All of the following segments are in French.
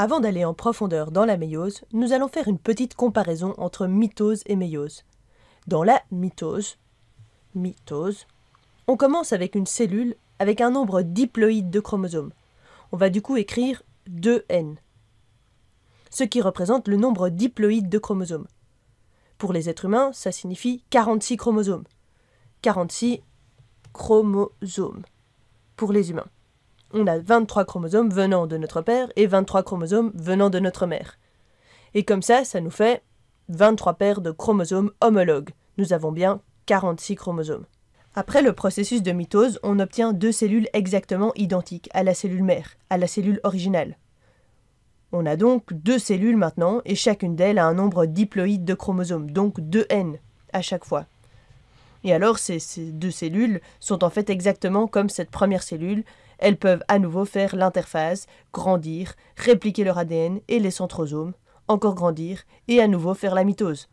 Avant d'aller en profondeur dans la méiose, nous allons faire une petite comparaison entre mitose et méiose. Dans la mitose, on commence avec une cellule avec un nombre diploïde de chromosomes. On va du coup écrire 2N, ce qui représente le nombre diploïde de chromosomes. Pour les êtres humains, ça signifie 46 chromosomes. 46 chromosomes pour les humains. On a 23 chromosomes venant de notre père et 23 chromosomes venant de notre mère. Et comme ça nous fait 23 paires de chromosomes homologues. Nous avons bien 46 chromosomes. Après le processus de mitose, on obtient deux cellules exactement identiques à la cellule mère, à la cellule originale. On a donc deux cellules maintenant, et chacune d'elles a un nombre diploïde de chromosomes, donc 2N à chaque fois. Et alors ces deux cellules sont en fait exactement comme cette première cellule. Elles peuvent à nouveau faire l'interphase, grandir, répliquer leur ADN et les centrosomes, encore grandir et à nouveau faire la mitose.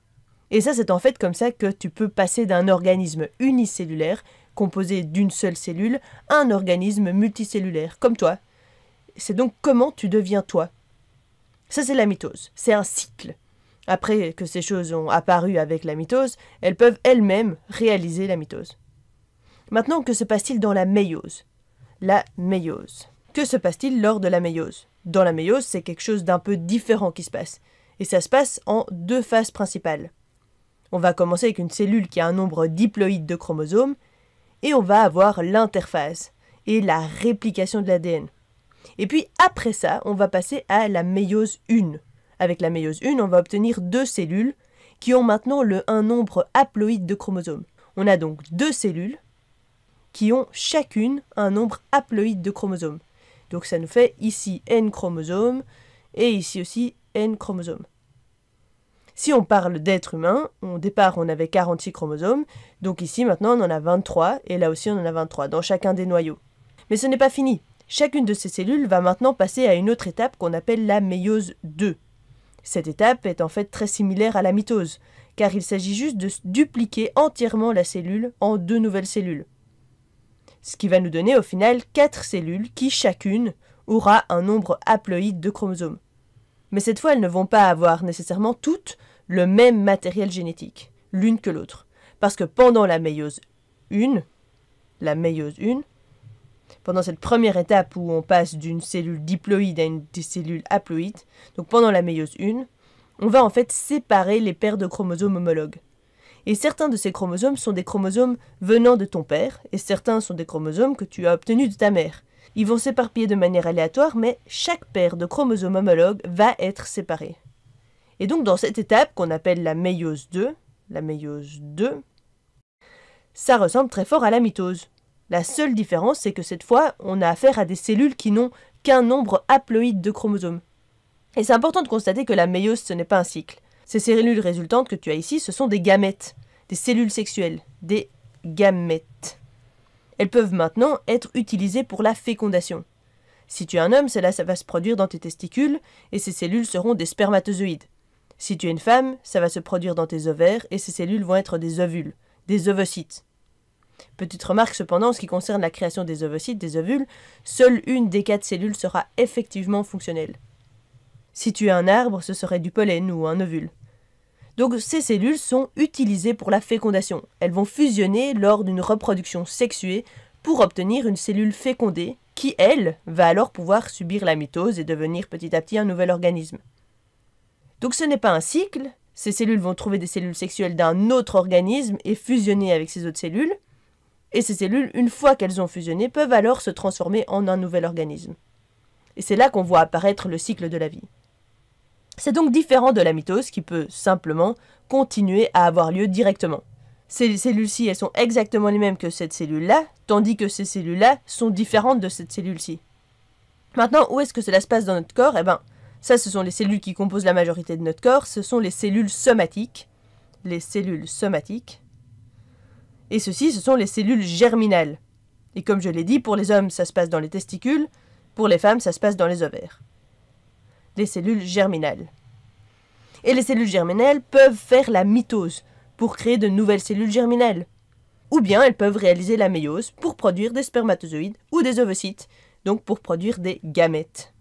Et ça, c'est en fait comme ça que tu peux passer d'un organisme unicellulaire, composé d'une seule cellule, à un organisme multicellulaire, comme toi. C'est donc comment tu deviens toi. Ça, c'est la mitose. C'est un cycle. Après que ces choses ont apparu avec la mitose, elles peuvent elles-mêmes réaliser la mitose. Maintenant, que se passe-t-il dans la méiose ? La méiose. Que se passe-t-il lors de la méiose ? Dans la méiose, c'est quelque chose d'un peu différent qui se passe. Et ça se passe en deux phases principales. On va commencer avec une cellule qui a un nombre diploïde de chromosomes, et on va avoir l'interphase et la réplication de l'ADN. Et puis après ça, on va passer à la méiose 1. Avec la méiose 1, on va obtenir deux cellules qui ont maintenant un nombre haploïde de chromosomes. On a donc deux cellules qui ont chacune un nombre haploïde de chromosomes. Donc ça nous fait ici N chromosomes et ici aussi N chromosomes. Si on parle d'êtres humains, au départ on avait 46 chromosomes, donc ici maintenant on en a 23 et là aussi on en a 23 dans chacun des noyaux. Mais ce n'est pas fini. Chacune de ces cellules va maintenant passer à une autre étape qu'on appelle la méiose 2. Cette étape est en fait très similaire à la mitose, car il s'agit juste de dupliquer entièrement la cellule en deux nouvelles cellules. Ce qui va nous donner au final 4 cellules qui chacune aura un nombre haploïde de chromosomes. Mais cette fois, elles ne vont pas avoir nécessairement toutes le même matériel génétique, l'une que l'autre. Parce que pendant la méiose 1, pendant cette première étape où on passe d'une cellule diploïde à une cellule haploïde, donc pendant la méiose 1, on va en fait séparer les paires de chromosomes homologues. Et certains de ces chromosomes sont des chromosomes venant de ton père, et certains sont des chromosomes que tu as obtenus de ta mère. Ils vont s'éparpiller de manière aléatoire, mais chaque paire de chromosomes homologues va être séparée. Et donc dans cette étape qu'on appelle la méiose 2, ça ressemble très fort à la mitose. La seule différence, c'est que cette fois, on a affaire à des cellules qui n'ont qu'un nombre haploïde de chromosomes. Et c'est important de constater que la méiose, ce n'est pas un cycle. Ces cellules résultantes que tu as ici, ce sont des gamètes, des cellules sexuelles, des gamètes. Elles peuvent maintenant être utilisées pour la fécondation. Si tu es un homme, ça va se produire dans tes testicules, et ces cellules seront des spermatozoïdes. Si tu es une femme, ça va se produire dans tes ovaires, et ces cellules vont être des ovules, des ovocytes. Petite remarque cependant, en ce qui concerne la création des ovocytes, des ovules, seule une des 4 cellules sera effectivement fonctionnelle. Si tu es un arbre, ce serait du pollen ou un ovule. Donc ces cellules sont utilisées pour la fécondation. Elles vont fusionner lors d'une reproduction sexuée pour obtenir une cellule fécondée qui, elle, va alors pouvoir subir la mitose et devenir petit à petit un nouvel organisme. Donc ce n'est pas un cycle, ces cellules vont trouver des cellules sexuelles d'un autre organisme et fusionner avec ces autres cellules. Et ces cellules, une fois qu'elles ont fusionné, peuvent alors se transformer en un nouvel organisme. Et c'est là qu'on voit apparaître le cycle de la vie. C'est donc différent de la mitose qui peut simplement continuer à avoir lieu directement. Ces cellules-ci, elles sont exactement les mêmes que cette cellule-là, tandis que ces cellules-là sont différentes de cette cellule-ci. Maintenant, où est-ce que cela se passe dans notre corps ? Eh bien, ça, ce sont les cellules qui composent la majorité de notre corps, ce sont les cellules somatiques. Et ceci, ce sont les cellules germinales. Et comme je l'ai dit, pour les hommes, ça se passe dans les testicules, pour les femmes, ça se passe dans les ovaires. Les cellules germinales. Et les cellules germinales peuvent faire la mitose pour créer de nouvelles cellules germinales. Ou bien elles peuvent réaliser la méiose pour produire des spermatozoïdes ou des ovocytes, donc pour produire des gamètes.